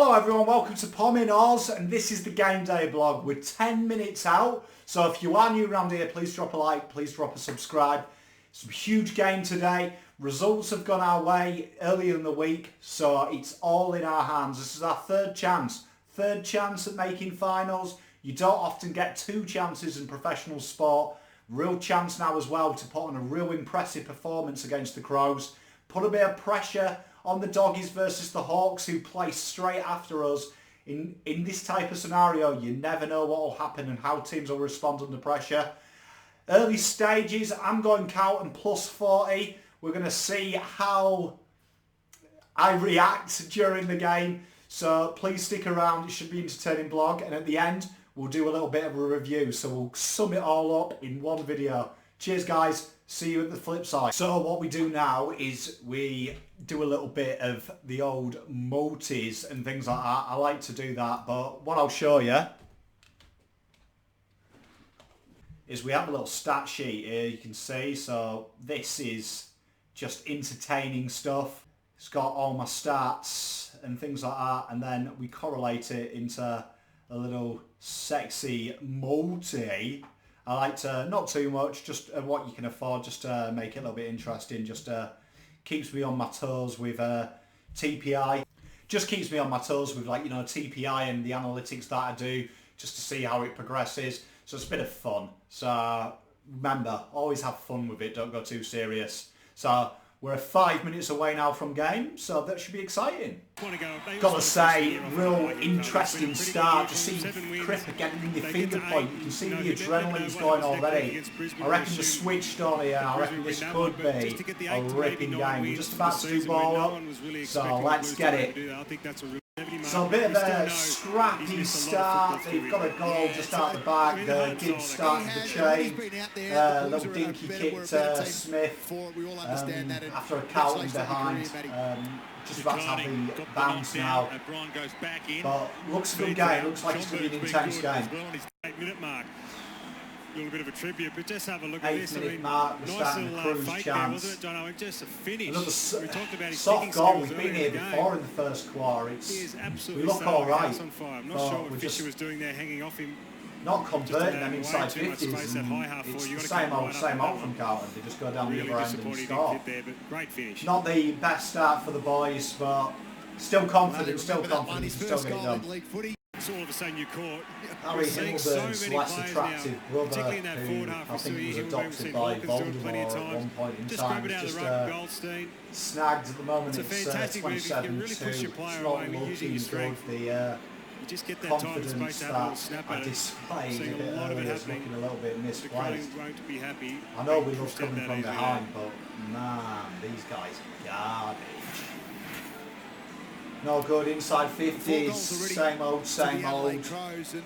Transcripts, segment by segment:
Hello everyone, welcome to PommyInOz, and this is the game day vlog. We're 10 minutes out, so if you are new around here, please drop a like, please drop a subscribe. It's a huge game today. Results have gone our way earlier in the week, so it's all in our hands. This is our third chance at making finals. You don't often get two chances in professional sport. Real chance now as well to put on a real impressive performance against the Crows. Put a bit of pressure on the Doggies versus the Hawks, who play straight after us. In this type of scenario, you never know what will happen and how teams will respond under pressure. Early stages, I'm going Carlton plus 40. We're going to see how I react during the game. So please stick around. It should be an entertaining vlog. And at the end, we'll do a little bit of a review. So we'll sum it all up in one video. Cheers, guys. See you at the flip side. So what we do now is we do a little bit of the old multis and things like that. I like to do that, but what I'll show you is we have a little stat sheet here, you can see. So this is just entertaining stuff. It's got all my stats and things like that, and then we correlate it into a little sexy multi. I like to, not too much, just what you can afford, just to make it a little bit interesting, just keeps me on my toes with TPI. Just keeps me on my toes with, like, you know, TPI and the analytics that I do, just to see how it progresses. So it's a bit of fun. So remember, always have fun with it, don't go too serious. So we're 5 minutes away now from game, so that should be exciting. Got to say, real interesting start. Just see Cripper getting in your finger point. You can see the adrenaline's going already. I reckon the switched on here. I reckon this could be a ripping game. We're just about to do ball up, so let's get it. So a bit of a scrappy start. They've got a goal just out the back. The Gibbs starting the chain. Little dinky kick to Smith after a Carlton behind. Just about to have the bounce now. But looks a good game. Looks like it's going to be an intense game. A little bit of a tribute, but just have a look at this. 8-minute mark, we're starting the Cruise chance. Just a finish. Another soft goal. We've been here before in the first quarter. We look all right. I'm not sure what Fisher was doing there, hanging off him. Not converting them inside 50s. It's the same old from Carlton. They just go down the other end and score. Not the best start for the boys, but still confident, still get it done. All of a sudden you caught Harry Himmelberg's less attractive brother, who I think was adopted by Voldemort at one point in time, is just snagged at the moment. It's 27-2. It's not looking good. The confidence that I displayed a bit earlier is looking a little bit misplaced. I know we love coming from behind, but man, these guys are garbage. No good inside 50s, same old. The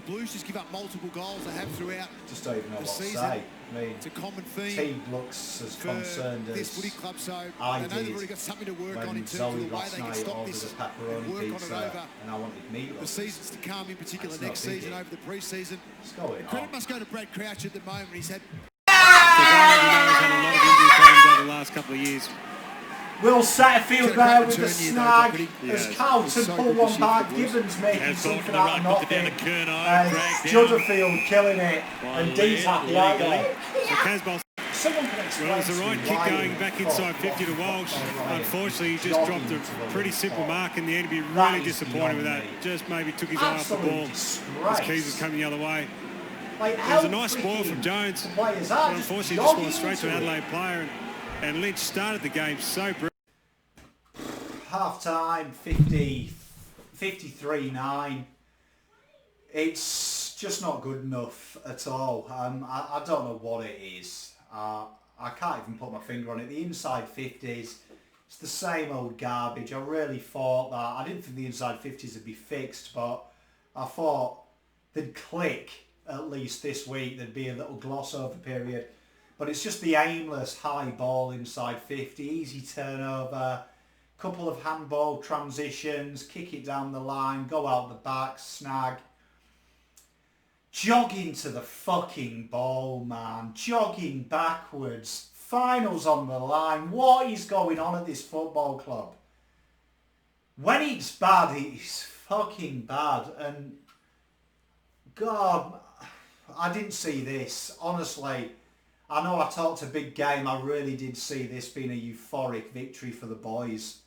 Blues just give up multiple goals they have throughout. Just don't even know what to say. I mean, it's a common theme. Teague looks as concerned as this footy club, so I they know did they've already got something to work on in terms Zoe of the way they can stop this the pepperoni pizza, and I wanted meat. The seasons to come, in particular next season over the pre-season. Credit must go to Brad Crouch at the moment. He's had a lot of injury problems over the last couple of years. Will Setterfield there with the snag as Carlton pull one back. Gibbons making something out of nothing. Judderfield killing it, and Dee's happy out there. Someone can explain. Well, it was the right kick going back inside 50 to Walsh. Unfortunately, he just dropped a pretty simple mark in the end. He'd be really disappointed with that. Just maybe took his eye off the ball as Keys was coming the other way. It was a nice spoil from Jones, but unfortunately just went straight to an Adelaide player, and Lynch started the game so brilliantly. Half time, 53-9. It's just not good enough at all. I don't know what it is. I can't even put my finger on it. The inside 50s, it's the same old garbage. I really thought that. I didn't think the inside 50s would be fixed, but I thought they'd click at least this week. There'd be a little gloss over period. But it's just the aimless high ball inside 50, easy turnover, couple of handball transitions, kick it down the line, go out the back, snag. Jogging to the fucking ball, man. Jogging backwards. Finals on the line. What is going on at this football club? when it's bad, it's fucking bad. And God, I didn't see this. Honestly, I know I talked a big game. I really did see this being a euphoric victory for the boys.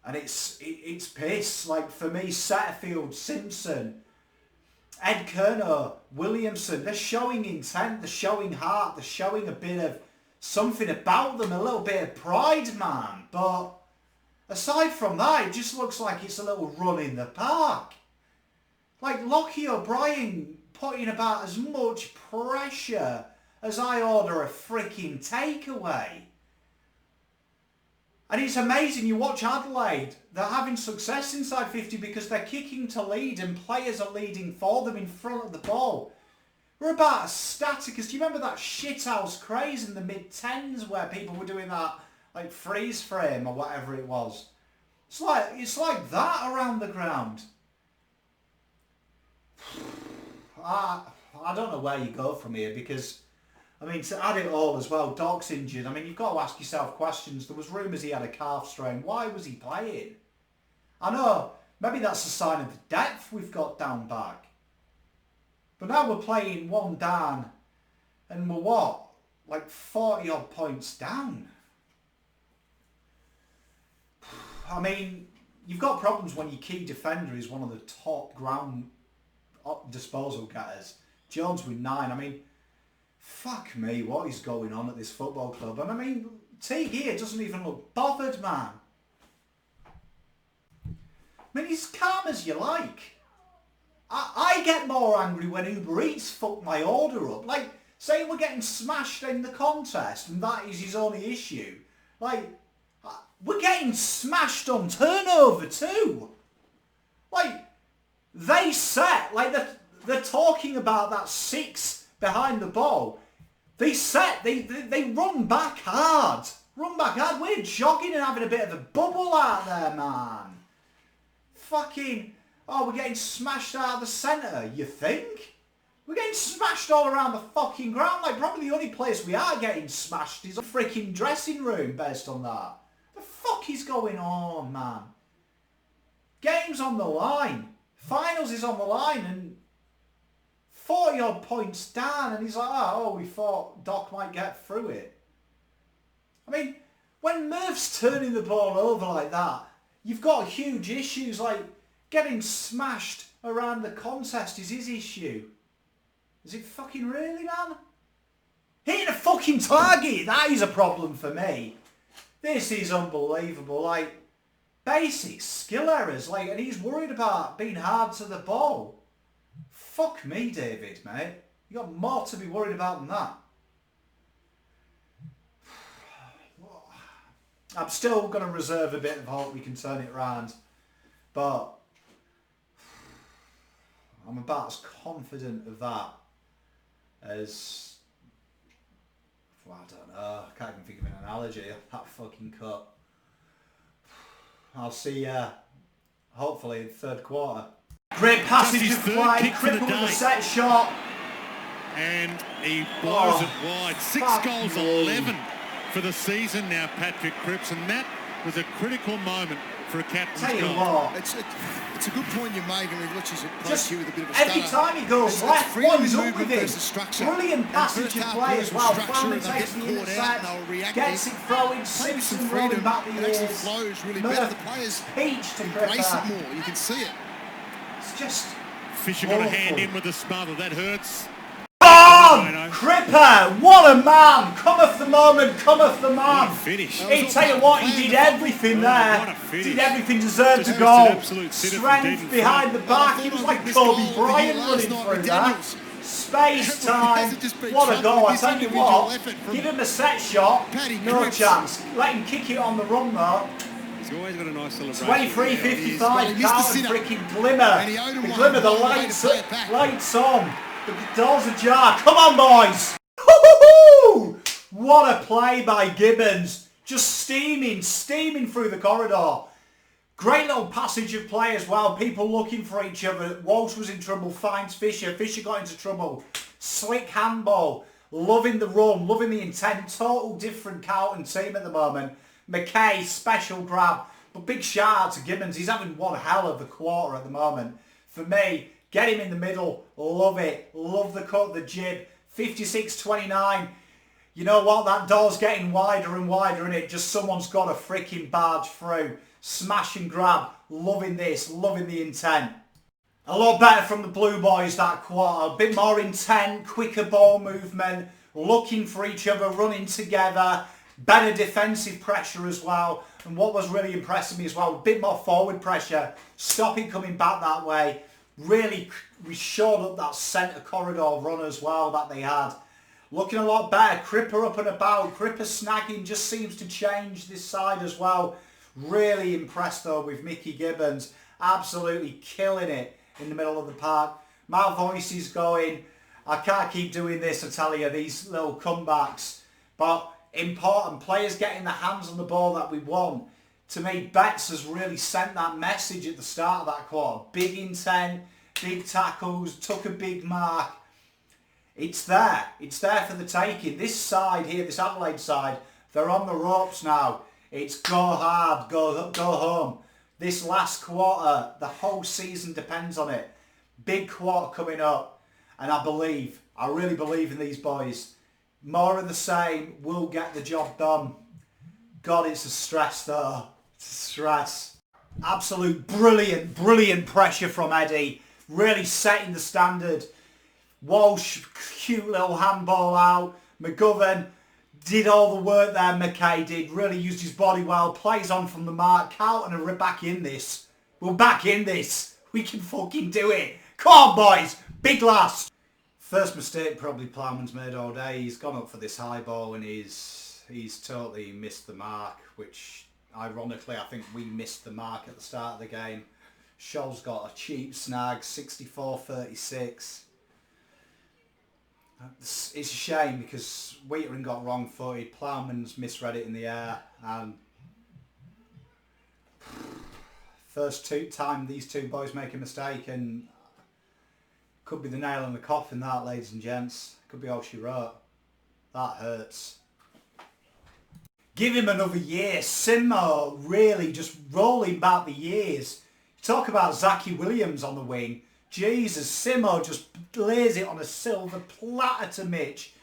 And it's piss. Like, for me, Setterfield, Simpson, Ed Kerno, Williamson, they're showing intent, they're showing heart, they're showing a bit of something about them, a little bit of pride, man. But aside from that, it just looks like it's a little run in the park. Like Lockie O'Brien putting about as much pressure as I order a freaking takeaway. And it's amazing, you watch Adelaide, they're having success inside 50 because they're kicking to lead and players are leading for them in front of the ball. We're about as static as, do you remember that shithouse craze in the mid-10s where people were doing that like freeze frame or whatever it was? It's like that around the ground. I don't know where you go from here because, I mean, to add it all as well, Doc's injured. I mean, you've got to ask yourself questions. There was rumours he had a calf strain. Why was he playing? I know, maybe that's a sign of the depth we've got down back. But now we're playing one down and we're what? Like 40 odd points down. I mean, you've got problems when your key defender is one of the top ground disposal getters. Jones with 9. I mean, fuck me, what is going on at this football club? And I mean, Teague here doesn't even look bothered, man. I mean, he's calm as you like. I get more angry when Uber Eats fuck my order up. Like, say we're getting smashed in the contest and that is his only issue. Like, we're getting smashed on turnover too. Like, they set, like they're talking about that 6 behind the ball. They set, they run back hard. Run back hard. We're jogging and having a bit of a bubble out there, man. Fucking, oh, we're getting smashed out of the centre, you think? We're getting smashed all around the fucking ground. Like, probably the only place we are getting smashed is a freaking dressing room based on that. The fuck is going on, man? Game's on the line. Finals is on the line and 40 odd points down and he's like, oh, we thought Doc might get through it. I mean, when Murph's turning the ball over like that, you've got huge issues. Like, getting smashed around the contest is his issue. Is it fucking really, man? Hitting a fucking target, that is a problem for me. This is unbelievable. Like, basic skill errors. Like, and he's worried about being hard to the ball. Fuck me, David, mate. You got more to be worried about than that. I'm still going to reserve a bit of hope we can turn it around. But I'm about as confident of that as... Well, I don't know. I can't even think of an analogy. That fucking cut. I'll see you hopefully in third quarter. Great passage of play. Cripple with a set shot. And he blows it wide. 6 goals, 11 for the season now, Patrick Cripps. And that was a critical moment for a captain's goal. It's a good point you're making, which is just you with a bit of a every time he goes left, one's up with it. Brilliant passage of play as well. Finally takes the intercept, gets it throwing, Simpson rolling back the ears. Flows really better. The players peach to embrace Cripper. it more. You can see it. It's just Fisher got a hand in with the smother. That hurts. On! Cripper! What a man! Cometh the moment, cometh the man! Finish. He tell you what, he did everything there. Did everything deserved to go. Strength behind the back. He was like Kobe Bryant running through that. Space time. What a goal. I tell you what, give him a set shot. No chance. Let him kick it on the run though. He's always got a nice celebration. 23-55. Carlton freaking glimmer. The glimmer, the lights on. The door's ajar. Come on, boys. What a play by Gibbons. Just steaming through the corridor. Great little passage of play as well. People looking for each other. Walsh was in trouble. Finds Fisher. Fisher got into trouble. Slick handball. Loving the run. Loving the intent. Total different Carlton team at the moment. McKay, special grab. But big shout out to Gibbons. He's having one hell of a quarter at the moment. For me, get him in the middle. Love it. Love the cut, the jib. 56-29. You know what? That door's getting wider and wider, and it just someone's got to freaking barge through. Smash and grab. Loving this. Loving the intent. A lot better from the Blue Boys that quarter. A bit more intent, quicker ball movement, looking for each other, running together. Better defensive pressure as well. And what was really impressing me as well, a bit more forward pressure. Stopping coming back that way. Really, we shored up that centre corridor run as well that they had. Looking a lot better. Cripper up and about. Cripper snagging just seems to change this side as well. Really impressed though with Mickey Gibbons. Absolutely killing it in the middle of the park. My voice is going. I can't keep doing this, I tell you, these little comebacks. But important players getting their hands on the ball that we want. To me, Betts has really sent that message at the start of that quarter. Big intent, big tackles, took a big mark. It's there. It's there for the taking. This side here, this Adelaide side, they're on the ropes now. It's go hard, go home. This last quarter, the whole season depends on it. Big quarter coming up. And I really believe in these boys. More of the same will get the job done. God, it's a stress though. It's a stress. Absolute brilliant pressure from Eddie. Really setting the standard. Walsh, cute little handball out. McGovern did all the work there, McKay did. Really used his body well. Plays on from the mark. Carlton are back in this. We're back in this. We can fucking do it. Come on, boys. Big last. First mistake probably Plowman's made all day. He's gone up for this high ball and he's totally missed the mark, which ironically I think we missed the mark at the start of the game. Scholl's got a cheap snag, 64-36. It's a shame because Wheatering got wrong-footed, Plowman's misread it in the air, and first time these two boys make a mistake, and could be the nail in the coffin that, ladies and gents. Could be all she wrote. That hurts. Give him another year. Simo really just rolling back the years. Talk about Zachy Williams on the wing. Jesus, Simo just lays it on a silver platter to Mitch.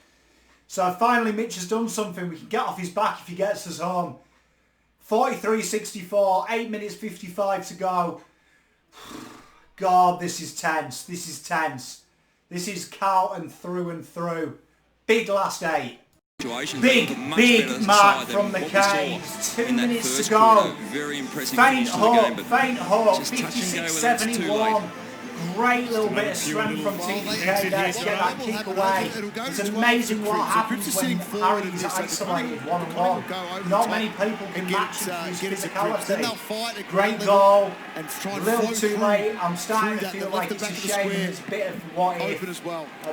So finally Mitch has done something. We can get off his back if he gets us home. 43-64, 8 minutes 55 to go. God, this is tense. This is tense. This is Carlton through and through. Big last 8. Big mark from McKay. 2 minutes to go. Very impressive. Faint hope. 56-71. Great little bit of strength from TPK there to get that kick away. It's amazing what happens when Harry is isolated one-on-one. Not many people can match him for his physicality. Great goal. A little too late. I'm starting to feel like it's a shame and it's a bit of what if at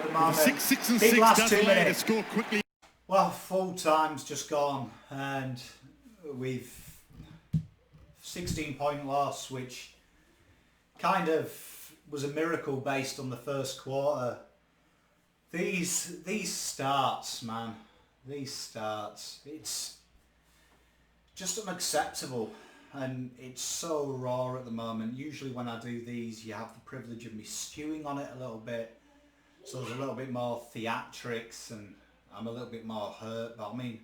the moment. Big last 2 minutes. Well, full time's just gone and we've 16-point loss, which kind of was a miracle based on the first quarter. These starts, man. These starts. It's just unacceptable. And it's so raw at the moment. Usually when I do these, you have the privilege of me stewing on it a little bit. So there's a little bit more theatrics and I'm a little bit more hurt. But I mean,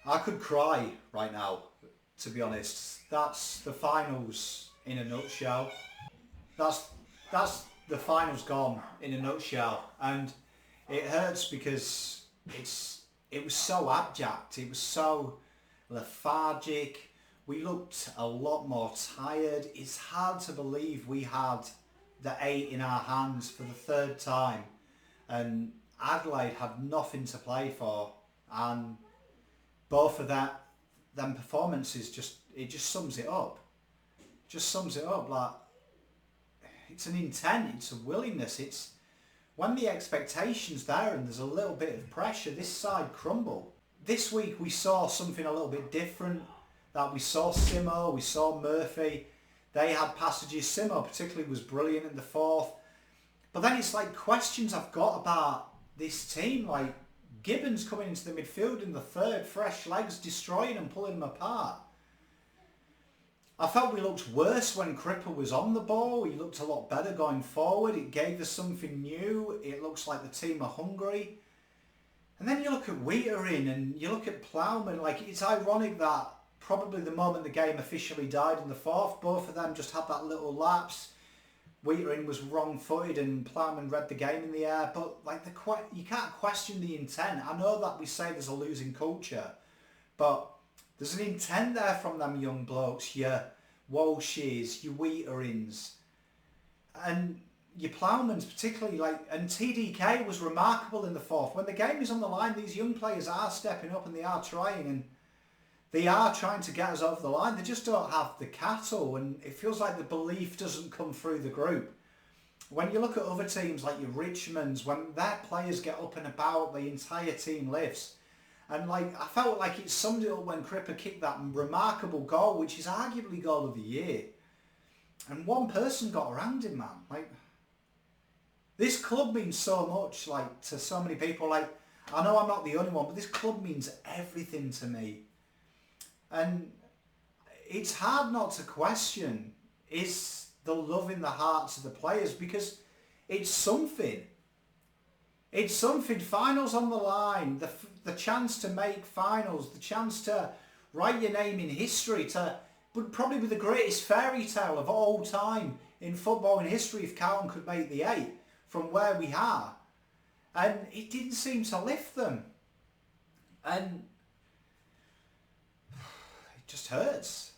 I could cry right now, to be honest. That's the finals in a nutshell. That's the finals gone in a nutshell, and it hurts because it was so abject, it was so lethargic. We looked a lot more tired. It's hard to believe we had the 8 in our hands for the 3rd time, and Adelaide had nothing to play for, and both of them performances just sums it up. Just sums it up. Like, it's an intent, it's a willingness, it's when the expectation's there and there's a little bit of pressure, this side crumble. This week we saw something a little bit different, that we saw Simo, we saw Murphy, they had passages. Simo particularly was brilliant in the 4th, but then it's like questions I've got about this team, like Gibbons coming into the midfield in the 3rd, fresh legs, destroying them, pulling them apart. I felt we looked worse when Cripper was on the ball. He looked a lot better going forward. It gave us something new. It looks like the team are hungry. And then you look at Wheaterin and you look at Plowman. Like, it's ironic that probably the moment the game officially died in the fourth, both of them just had that little lapse. Wheaterin was wrong-footed and Plowman read the game in the air. But like you can't question the intent. I know that we say there's a losing culture, but there's an intent there from them young blokes, your Walshes, your Wheaterins, and your Plowmans particularly. And TDK was remarkable in the fourth. When the game is on the line, these young players are stepping up and they are trying, and they are trying to get us over the line. They just don't have the cattle, and it feels like the belief doesn't come through the group. When you look at other teams like your Richmonds, when their players get up and about, the entire team lifts. And like, I felt like it summed it up when Cripper kicked that remarkable goal, which is arguably goal of the year. And one person got around him, man. Like, this club means so much, like, to so many people. Like, I know I'm not the only one, but this club means everything to me. And it's hard not to question, is the love in the hearts of the players, because it's something. It's something. Finals on the line, the chance to make finals, the chance to write your name in history, but probably with the greatest fairy tale of all time in football in history if Carlton could make the 8 from where we are. And it didn't seem to lift them. And it just hurts.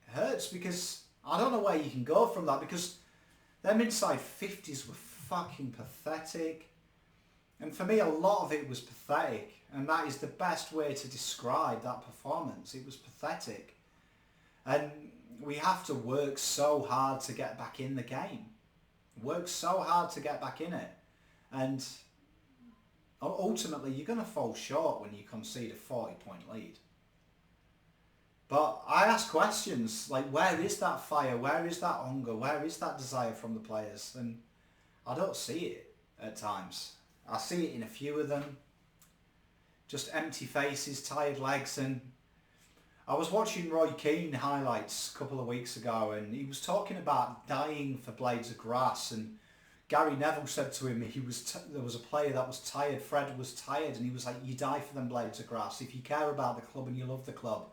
It hurts because I don't know where you can go from that, because them inside 50s were fucking pathetic. And for me, a lot of it was pathetic, and that is the best way to describe that performance. It was pathetic. And we have to work so hard to get back in the game. Work so hard to get back in it. And ultimately, you're going to fall short when you concede a 40-point lead. But I ask questions like, where is that fire? Where is that hunger? Where is that desire from the players? And I don't see it at times. I see it in a few of them. Just empty faces, tired legs. And I was watching Roy Keane highlights a couple of weeks ago, and he was talking about dying for blades of grass. And Gary Neville said to him, there was a player that was tired, Fred was tired, and he was like, you die for them blades of grass. If you care about the club and you love the club,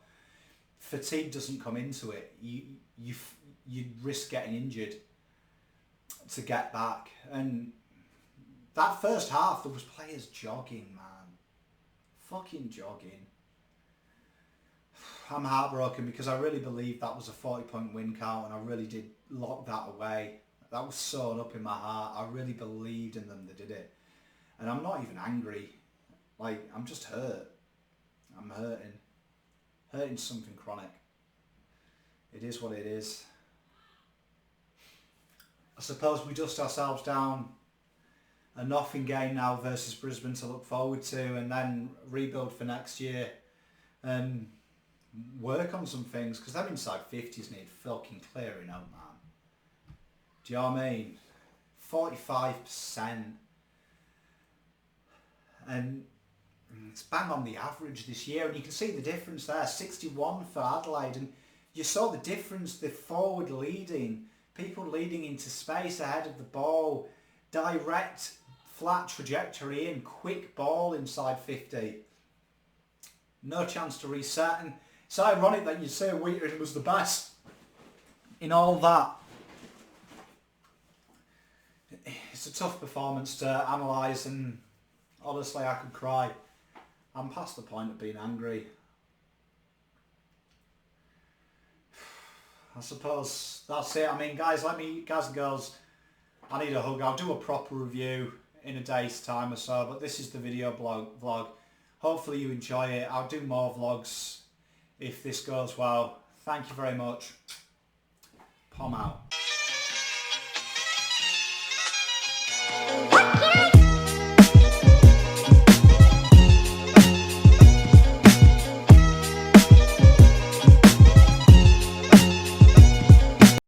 fatigue doesn't come into it. You risk getting injured to get back. And that first half, there was players jogging, man. Fucking jogging. I'm heartbroken because I really believed that was a 40-point win count, and I really did lock that away. That was sewn up in my heart. I really believed in them that did it. And I'm not even angry. Like, I'm just hurt. I'm hurting. Hurting something chronic. It is what it is. I suppose we dust ourselves down a nothing game now versus Brisbane to look forward to, and then rebuild for next year and work on some things, because them inside 50s need fucking clearing up, man. Do you know what I mean? 45%. And it's bang on the average this year, and you can see the difference there. 61 for Adelaide, and you saw the difference, the forward leading, people leading into space ahead of the ball, direct flat trajectory in, quick ball inside 50. No chance to reset, and it's ironic that you say Wheaterin was the best in all that. It's a tough performance to analyse, and honestly I could cry. I'm past the point of being angry. I suppose that's it. I mean, guys and girls, I need a hug. I'll do a proper review in a day's time or so, but this is the video vlog. Hopefully you enjoy it. I'll do more vlogs if this goes well. Thank you very much. Pomm out.